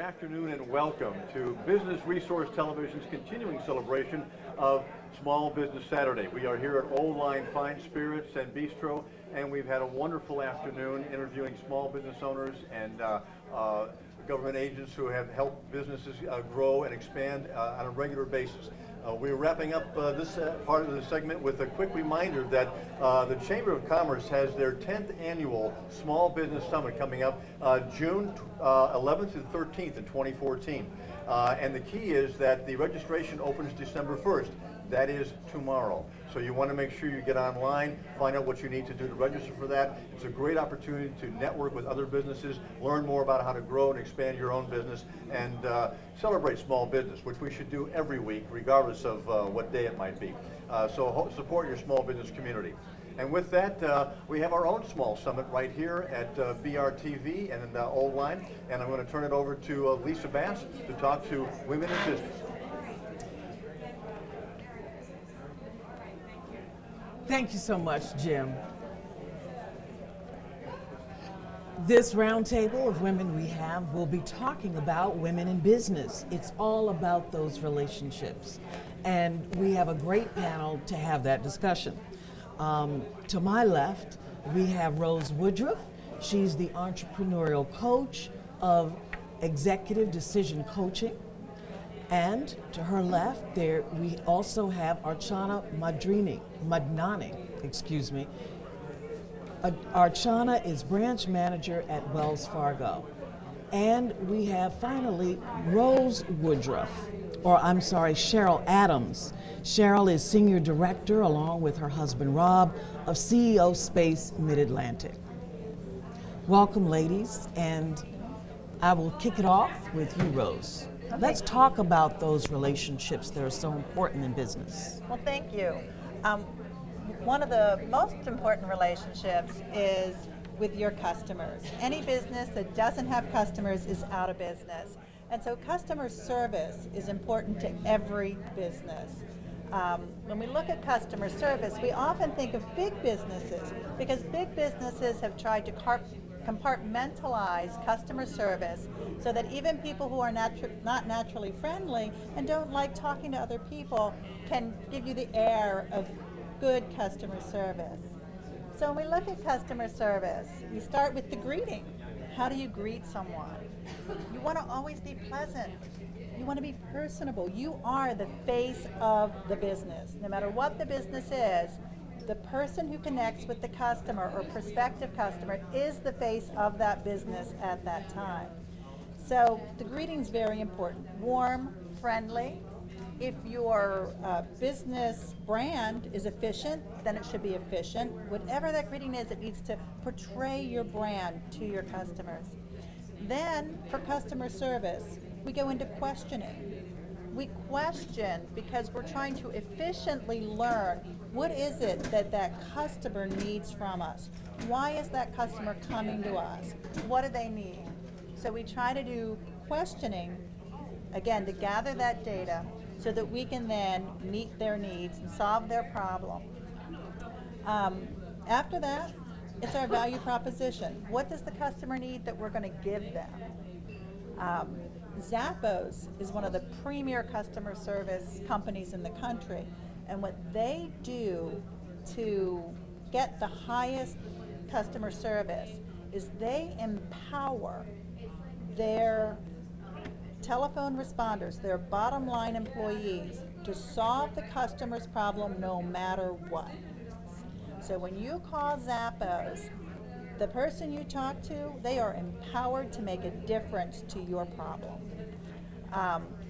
afternoon and welcome to Business Resource Television's continuing celebration of Small Business Saturday. We are here at Old Line Fine Spirits and Bistro, and we've had a wonderful afternoon interviewing small business owners and government agents who have helped businesses grow and expand on a regular basis. We're wrapping up this part of the segment with a quick reminder that the Chamber of Commerce has their 10th annual Small Business Summit coming up June 11th to 13th in 2014. And the key is that the registration opens December 1st. That is tomorrow. So you want to make sure you get online, find out what you need to do to register for that. It's a great opportunity to network with other businesses, learn more about how to grow and expand your own business, and celebrate small business, which we should do every week, regardless of what day it might be. So support your small business community. And with that, we have our own small summit right here at BRTV and in Old Line. And I'm going to turn it over to Lisa Bass to talk to women in business. Thank you so much, Jim. This roundtable of women we have will be talking about women in business. It's all about those relationships. And we have a great panel to have that discussion. To my left, we have Rose Woodruff. She's the entrepreneurial coach of Executive Decision Coaching. And to her left, there we also have Archana Madnani. Archana is branch manager at Wells Fargo. And we have finally Rose Woodruff, or I'm sorry, Cheryl Adams. Cheryl is senior director along with her husband Rob of CEO Space Mid-Atlantic. Welcome, ladies, and I will kick it off with you, Rose. Okay. Let's talk about those relationships that are so important in business. Well, thank you. One of the most important relationships is with your customers. Any business that doesn't have customers is out of business. And so customer service is important to every business. When we look at customer service, we often think of big businesses because big businesses have tried to compartmentalize customer service so that even people who are not naturally friendly and don't like talking to other people can give you the air of good customer service. So when we look at customer service, we start with the greeting. How do you greet someone? You want to always be pleasant. You want to be personable. You are the face of the business. No matter what the business is, the person who connects with the customer or prospective customer is the face of that business at that time. So the greeting's very important. Warm, friendly. If your business brand is efficient, then it should be efficient. Whatever that greeting is, it needs to portray your brand to your customers. Then for customer service, we go into questioning. We question because we're trying to efficiently learn what is it that that customer needs from us? Why is that customer coming to us? What do they need? So we try to do questioning, again, to gather that data so that we can then meet their needs and solve their problem. After that, it's our value proposition. What does the customer need that we're going to give them? Zappos is one of the premier customer service companies in the country, and what they do to get the highest customer service is they empower their telephone responders, their bottom line employees, to solve the customer's problem no matter what. So when you call Zappos, the person you talk to, they are empowered to make a difference to your problem.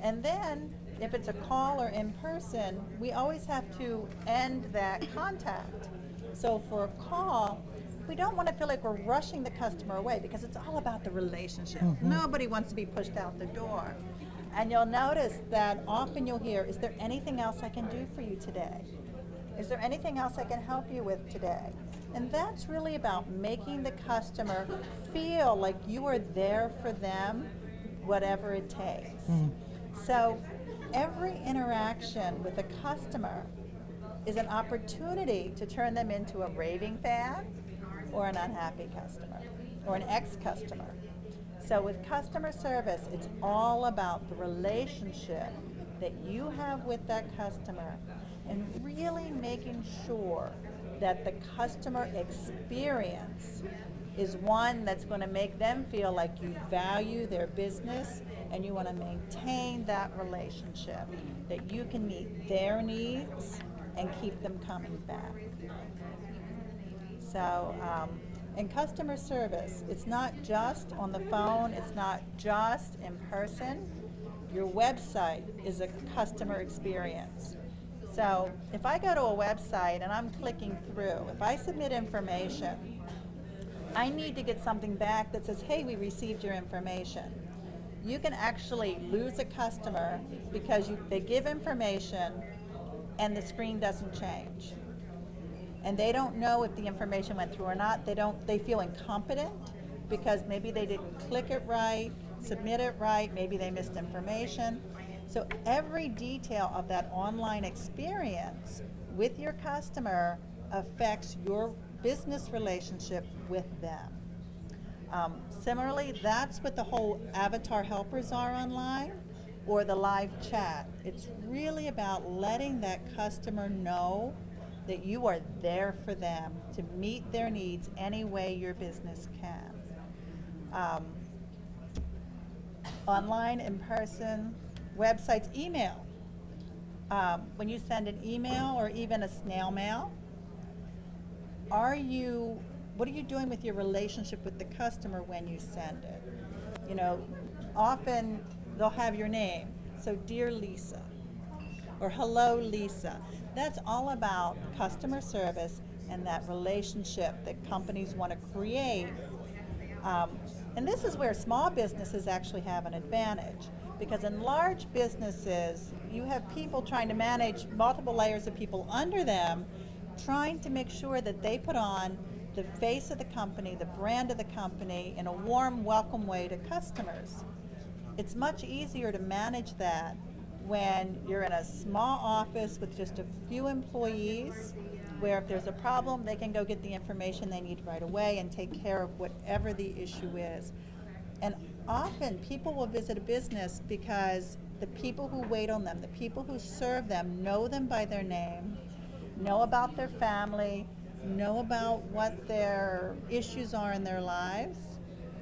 And then, if it's a call or in person, we always have to end that contact. So for a call, we don't want to feel like we're rushing the customer away because it's all about the relationship. Mm-hmm. Nobody wants to be pushed out the door. And you'll notice that often you'll hear, is there anything else I can do for you today? Is there anything else I can help you with today? And that's really about making the customer feel like you are there for them, whatever it takes. Mm. So every interaction with a customer is an opportunity to turn them into a raving fan or an unhappy customer or an ex-customer. So with customer service, it's all about the relationship that you have with that customer and really making sure that the customer experience is one that's going to make them feel like you value their business and you want to maintain that relationship, that you can meet their needs and keep them coming back. So in customer service, it's not just on the phone, it's not just in person. Your website is a customer experience. So if I go to a website and I'm clicking through, if I submit information, I need to get something back that says, hey, we received your information. You can actually lose a customer because they give information and the screen doesn't change. And they don't know if the information went through or not. They feel incompetent because maybe they didn't click it right, submit it right, maybe they missed information. So every detail of that online experience with your customer affects your business relationship with them. Similarly, that's what the whole avatar helpers are online, or the live chat. It's really about letting that customer know that you are there for them to meet their needs any way your business can. Online, in person, websites, email. When you send an email or even a snail mail, what are you doing with your relationship with the customer when you send it? You know, often they'll have your name. So, dear Lisa, or hello Lisa. That's all about customer service and that relationship that companies want to create. And this is where small businesses actually have an advantage, because in large businesses, you have people trying to manage multiple layers of people under them, trying to make sure that they put on the face of the company, the brand of the company, in a warm, welcome way to customers. It's much easier to manage that when you're in a small office with just a few employees, where if there's a problem, they can go get the information they need right away and take care of whatever the issue is. And often people will visit a business because the people who wait on them, the people who serve them, know them by their name, know about their family, know about what their issues are in their lives,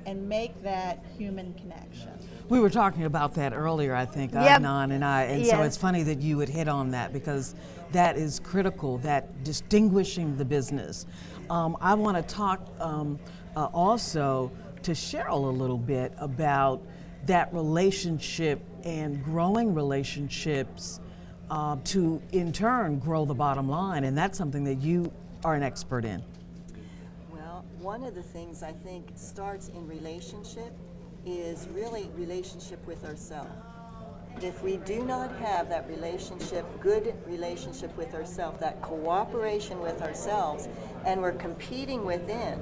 and make that human connection. We were talking about that earlier, I think, Yep. Adnan and I, and so it's funny that you would hit on that, because that is critical, that distinguishing the business. I want to talk also to Cheryl a little bit about that relationship and growing relationships to, in turn, grow the bottom line, and that's something that you are an expert in. Well, one of the things I think starts in relationship is really relationship with ourselves. If we do not have that relationship, good relationship with ourselves, that cooperation with ourselves, and we're competing within,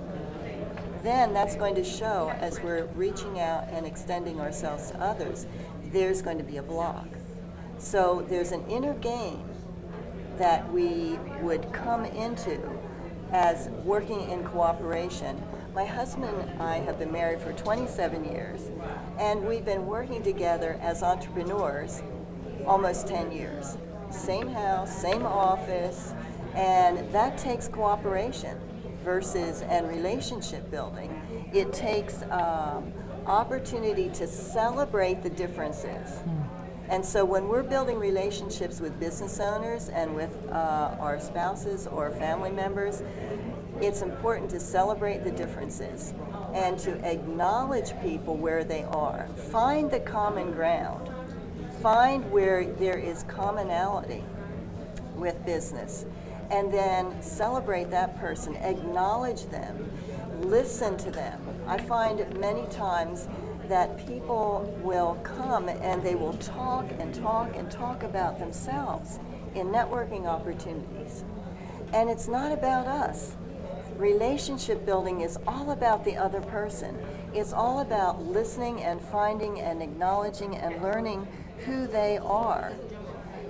then that's going to show as we're reaching out and extending ourselves to others, there's going to be a block. So there's an inner game that we would come into as working in cooperation. My husband and I have been married for 27 years, and we've been working together as entrepreneurs almost 10 years. Same house, same office, and that takes cooperation and relationship building. It takes opportunity to celebrate the differences. And so when we're building relationships with business owners and with our spouses or family members, it's important to celebrate the differences and to acknowledge people where they are. Find the common ground. Find where there is commonality with business. And then celebrate that person, acknowledge them, listen to them. I find many times that people will come and they will talk and talk and talk about themselves in networking opportunities. And it's not about us. Relationship building is all about the other person. It's all about listening and finding and acknowledging and learning who they are,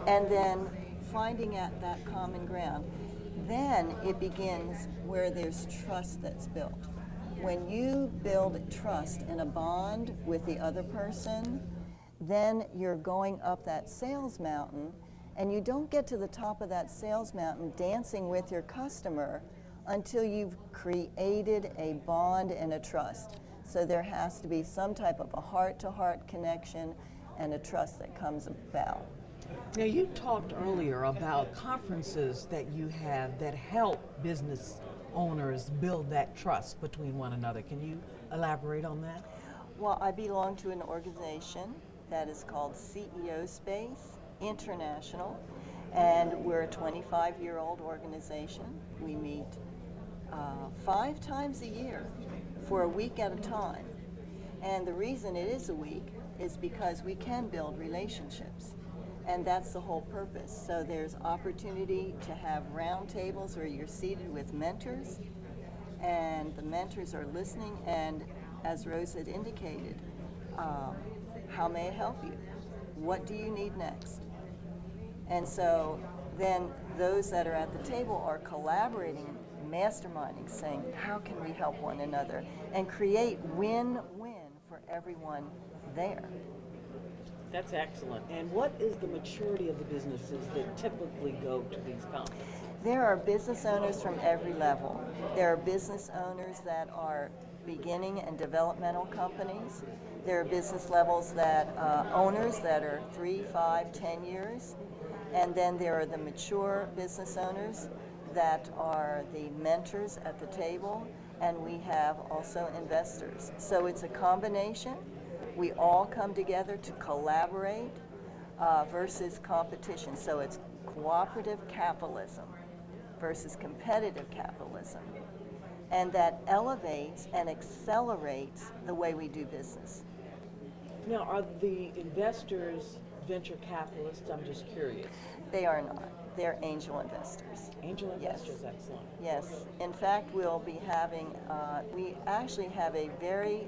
and then finding at that common ground. Then it begins where there's trust that's built, when you build trust and a bond with the other person, then you're going up that sales mountain, and you don't get to the top of that sales mountain dancing with your customer until you've created a bond and a trust. So there has to be some type of a heart-to-heart connection and a trust that comes about. Now, you talked earlier about conferences that you have that help business owners build that trust between one another. Can you elaborate on that? Well, I belong to an organization that is called CEO Space International, and we're a 25-year-old organization. We meet 5 times a year for a week at a time. And the reason it is a week is because we can build relationships. And that's the whole purpose. So there's opportunity to have round tables where you're seated with mentors, and the mentors are listening, and as Rose had indicated, how may I help you? What do you need next? And so then those that are at the table are collaborating, masterminding, saying, how can we help one another and create win-win for everyone there? That's excellent. And what is the maturity of the businesses that typically go to these conferences? There are business owners from every level. There are business owners that are beginning and developmental companies. There are business levels that owners that are 3, 5, 10 years. And then there are the mature business owners that are the mentors at the table. And we have also investors. So it's a combination. We all come together to collaborate versus competition. So it's cooperative capitalism versus competitive capitalism. And that elevates and accelerates the way we do business. Now, are the investors venture capitalists? I'm just curious. They are not. They're angel investors. Angel investors, Yes. excellent. Yes. In fact, we'll be having, we actually have a very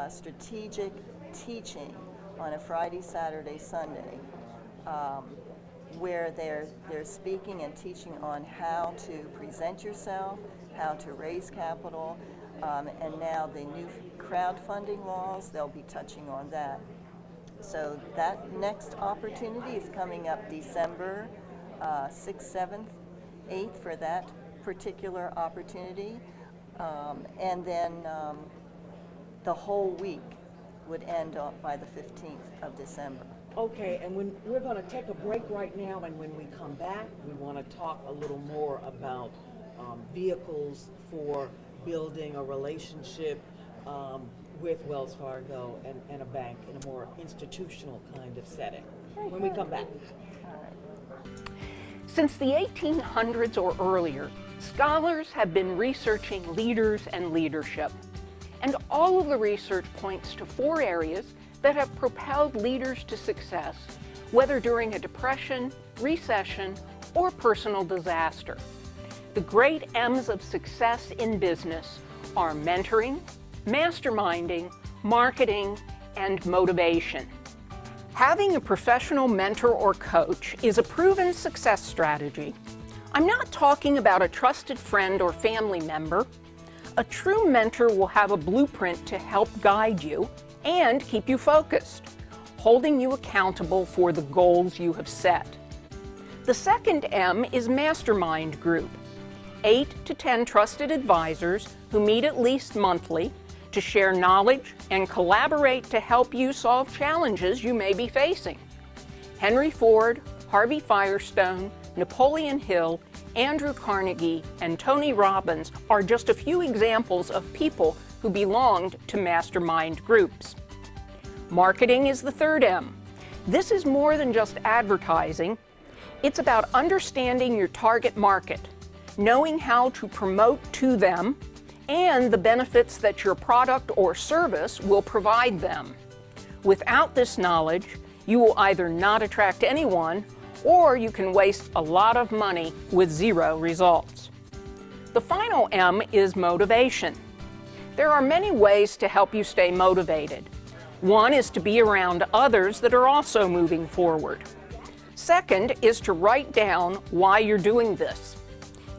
strategic teaching on a Friday, Saturday, Sunday, where they're speaking and teaching on how to present yourself, how to raise capital, and now the new crowdfunding laws, they'll be touching on that. So that next opportunity is coming up December 6th, 7th, 8th for that particular opportunity. And then the whole week would end up by the 15th of December. Okay, and when we're going to take a break right now, and when we come back, we want to talk a little more about vehicles for building a relationship with Wells Fargo and a bank in a more institutional kind of setting. When we come back. Since the 1800s or earlier, scholars have been researching leaders and leadership. And all of the research points to 4 areas that have propelled leaders to success, whether during a depression, recession, or personal disaster. The great M's of success in business are mentoring, masterminding, marketing, and motivation. Having a professional mentor or coach is a proven success strategy. I'm not talking about a trusted friend or family member. A true mentor will have a blueprint to help guide you and keep you focused, holding you accountable for the goals you have set. The second M is mastermind group. 8 to 10 trusted advisors who meet at least monthly to share knowledge and collaborate to help you solve challenges you may be facing. Henry Ford, Harvey Firestone, Napoleon Hill, Andrew Carnegie, and Tony Robbins are just a few examples of people who belonged to mastermind groups. Marketing is the third M. This is more than just advertising. It's about understanding your target market, knowing how to promote to them, and the benefits that your product or service will provide them. Without this knowledge, you will either not attract anyone, or you can waste a lot of money with 0 results. The final M is motivation. There are many ways to help you stay motivated. One is to be around others that are also moving forward. Second is to write down why you're doing this.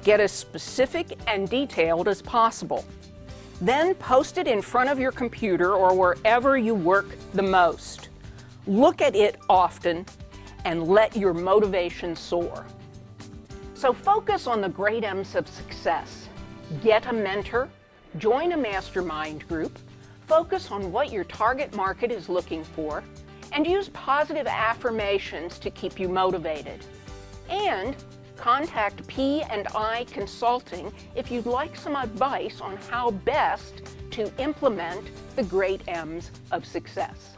Get as specific and detailed as possible. Then post it in front of your computer or wherever you work the most. Look at it often and let your motivation soar. So focus on the great M's of success. Get a mentor, join a mastermind group, focus on what your target market is looking for, and use positive affirmations to keep you motivated. And contact P&I Consulting if you'd like some advice on how best to implement the great M's of success.